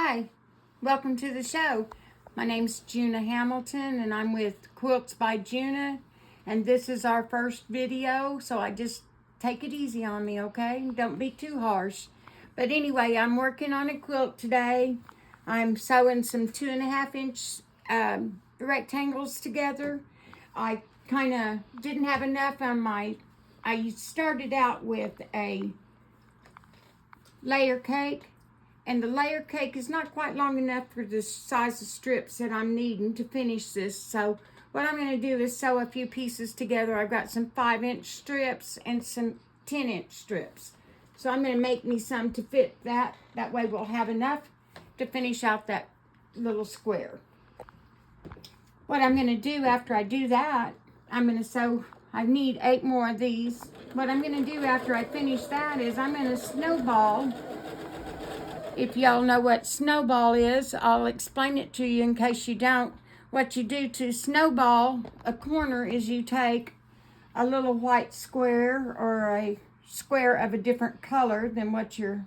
Hi, welcome to the show. My name's Juna Hamilton and I'm with Quilts by Juna, and this is our first video, so I just take it easy on me, okay? Don't be too harsh. But anyway, I'm working on a quilt today. I'm sewing some 2.5 inch rectangles together. I kind of didn't have enough on I started out with a layer cake, and the layer cake is not quite long enough for the size of strips that I'm needing to finish this. So what I'm going to do is sew a few pieces together. I've got some 5-inch strips and some 10-inch strips. So I'm going to make me some to fit that. That way we'll have enough to finish out that little square. What I'm going to do after I do that, I'm going to sew, I need 8 more of these. What I'm going to do after I finish that is I'm going to snowball. If y'all know what snowball is, I'll explain it to you in case you don't. What you do to snowball a corner is you take a little white square or a square of a different color than what you're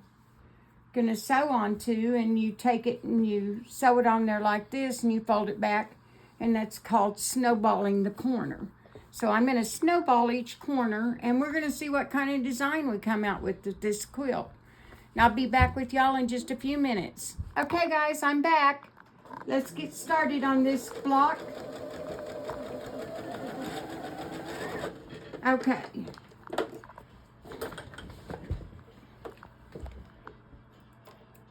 going to sew onto, and you take it and you sew it on there like this, and you fold it back, and that's called snowballing the corner. So I'm going to snowball each corner, and we're going to see what kind of design we come out with this quilt. And I'll be back with y'all in just a few minutes. Okay guys, I'm back. Let's get started on this block. Okay.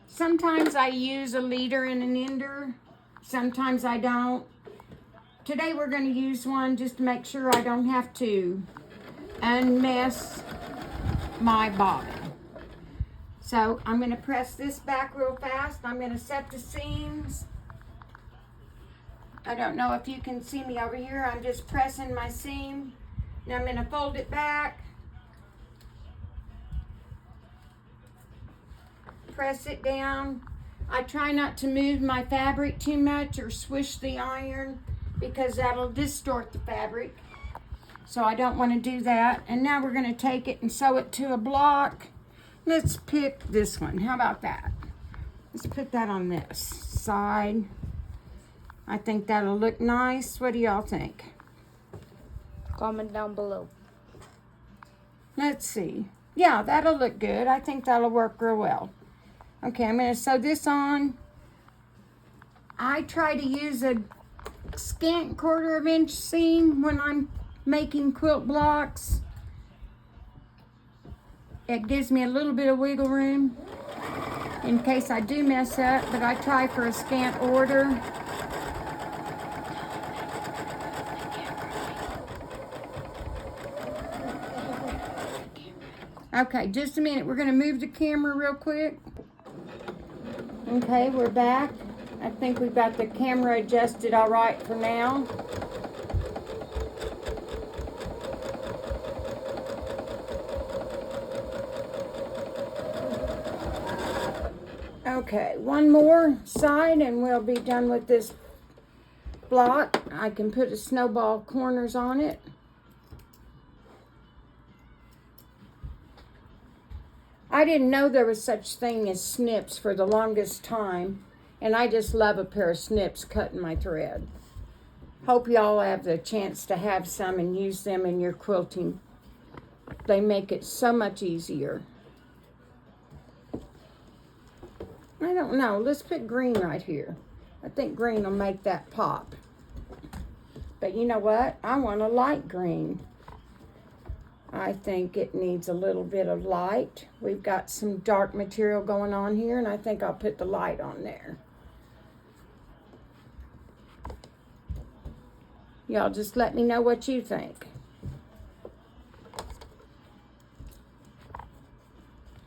Sometimes I use a leader and an ender. Sometimes I don't. Today we're going to use one just to make sure I don't have to unmess my bobbin. So I'm going to press this back real fast. I'm going to set the seams. I don't know if you can see me over here. I'm just pressing my seam. Now I'm going to fold it back. Press it down. I try not to move my fabric too much or swish the iron, because that'll distort the fabric. So I don't want to do that. And now we're going to take it and sew it to a block. Let's pick this one. How about that? Let's put that on this side. I think that'll look nice. What do y'all think? Comment down below. Let's see. Yeah, that'll look good. I think that'll work real well. Okay, I'm going to sew this on. I try to use a scant 1/4 inch seam when I'm making quilt blocks. It gives me a little bit of wiggle room in case I do mess up, but I try for a scant order. Okay, just a minute. We're going to move the camera real quick. Okay, we're back. I think we've got the camera adjusted all right for now. Okay, one more side and we'll be done with this block. I can put a snowball corners on it. I didn't know there was such thing as snips for the longest time, and I just love a pair of snips cutting my thread. Hope y'all have the chance to have some and use them in your quilting. They make it so much easier. I don't know. Let's put green right here. I think green will make that pop. But you know what? I want a light green. I think it needs a little bit of light. We've got some dark material going on here, and I think I'll put the light on there. Y'all just let me know what you think.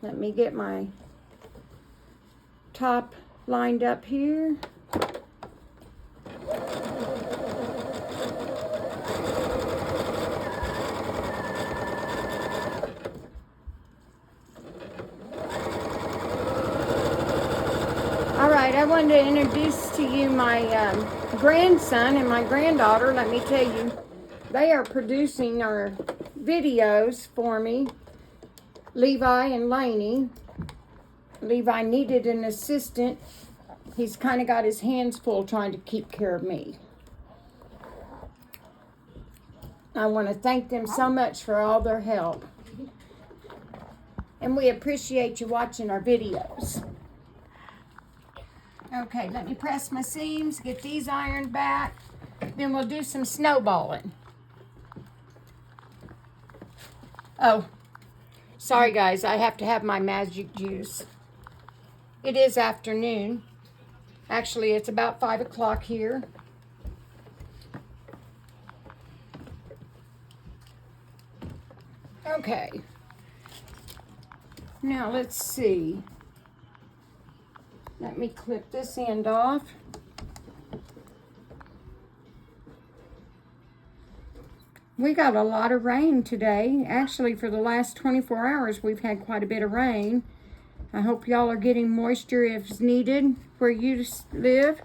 Let me get my top lined up here. All right, I wanted to introduce to you my grandson and my granddaughter. Let me tell you, they are producing our videos for me, Levi and Lainey. Levi needed an assistant He's kind of got his hands full trying to keep care of me. I want to thank them so much for all their help. And we appreciate you watching our videos. Okay, let me press my seams, get these ironed back. Then we'll do some snowballing. Oh, sorry guys, I have to have my magic juice. It is afternoon. Actually, it's about 5 o'clock here. Okay. Now let's see. Let me clip this end off. We got a lot of rain today. Actually, for the last 24 hours, we've had quite a bit of rain. I hope y'all are getting moisture if needed where you live.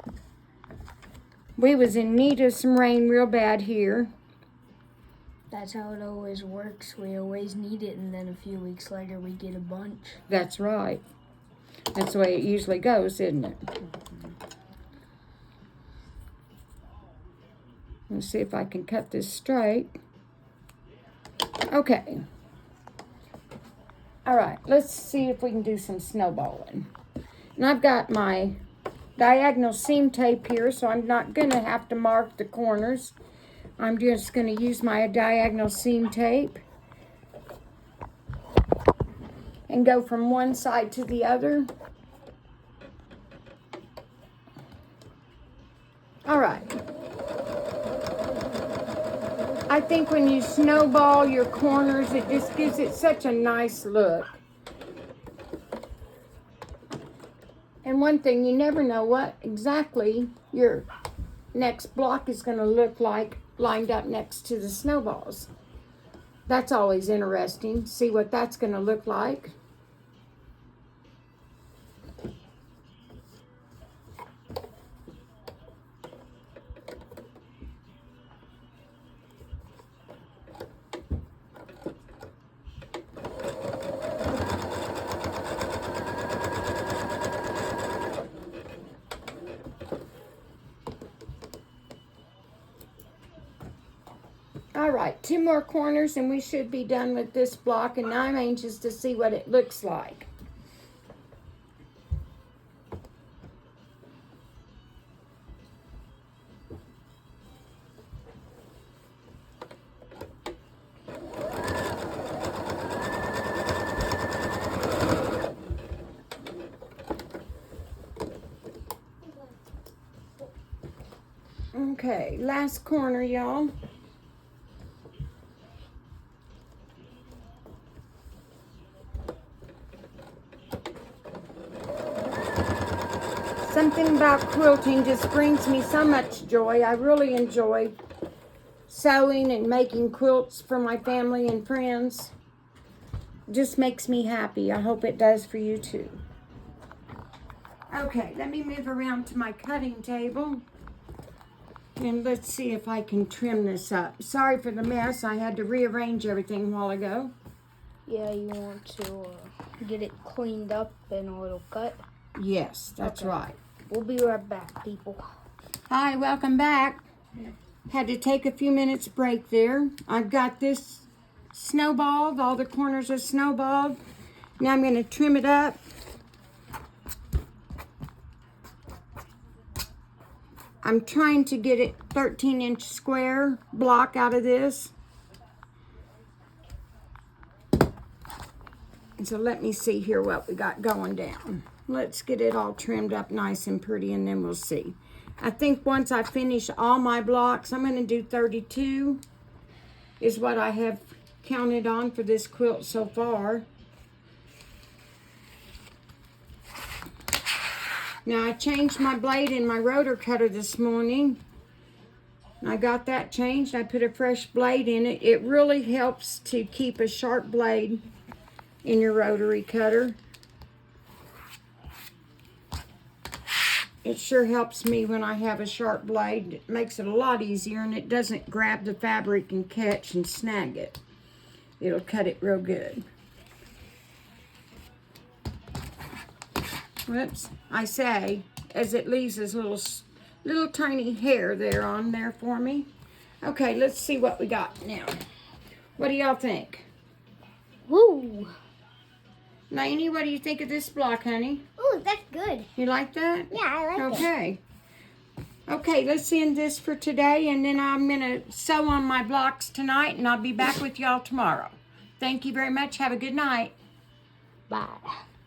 We was in need of some rain real bad here. That's how it always works. We always need it, and then a few weeks later we get a bunch. That's right. That's the way it usually goes, isn't it? Let's see if I can cut this straight. Okay. All right, let's see if we can do some snowballing. And I've got my diagonal seam tape here, so I'm not going to have to mark the corners. I'm just going to use my diagonal seam tape and go from one side to the other. All right. I think when you snowball your corners, it just gives it such a nice look. And one thing, you never know what exactly your next block is going to look like lined up next to the snowballs. That's always interesting. See what that's going to look like. All right, 2 more corners and we should be done with this block, and I'm anxious to see what it looks like. Okay, last corner, y'all. Something about quilting just brings me so much joy. I really enjoy sewing and making quilts for my family and friends. Just makes me happy. I hope it does for you too. Okay, let me move around to my cutting table. And let's see if I can trim this up. Sorry for the mess. I had to rearrange everything a while ago. Yeah, you want to get it cleaned up and a little cut? Yes, that's Okay. right. We'll be right back, people. Hi, welcome back. Had to take a few minutes break there. I've got this snowballed. All the corners are snowballed. Now I'm going to trim it up. I'm trying to get it 13-inch square block out of this. And so let me see here what we got going down. Let's get it all trimmed up nice and pretty, and then we'll see. I think once I finish all my blocks, I'm going to do 32 is what I have counted on for this quilt so far. Now I changed my blade in my rotor cutter this morning. I got that changed. I put a fresh blade in it. It really helps to keep a sharp blade in your rotary cutter. It sure helps me when I have a sharp blade. It makes it a lot easier, and it doesn't grab the fabric and catch and snag it. It'll cut it real good. Whoops. I say, as it leaves his little tiny hair there on there for me. Okay, let's see what we got now. What do y'all think? Woo! Lainey, what do you think of this block, honey? Ooh, that's good. You like that? Yeah, I like it. Okay. Okay, let's end this for today, and then I'm going to sew on my blocks tonight, and I'll be back with y'all tomorrow. Thank you very much. Have a good night. Bye.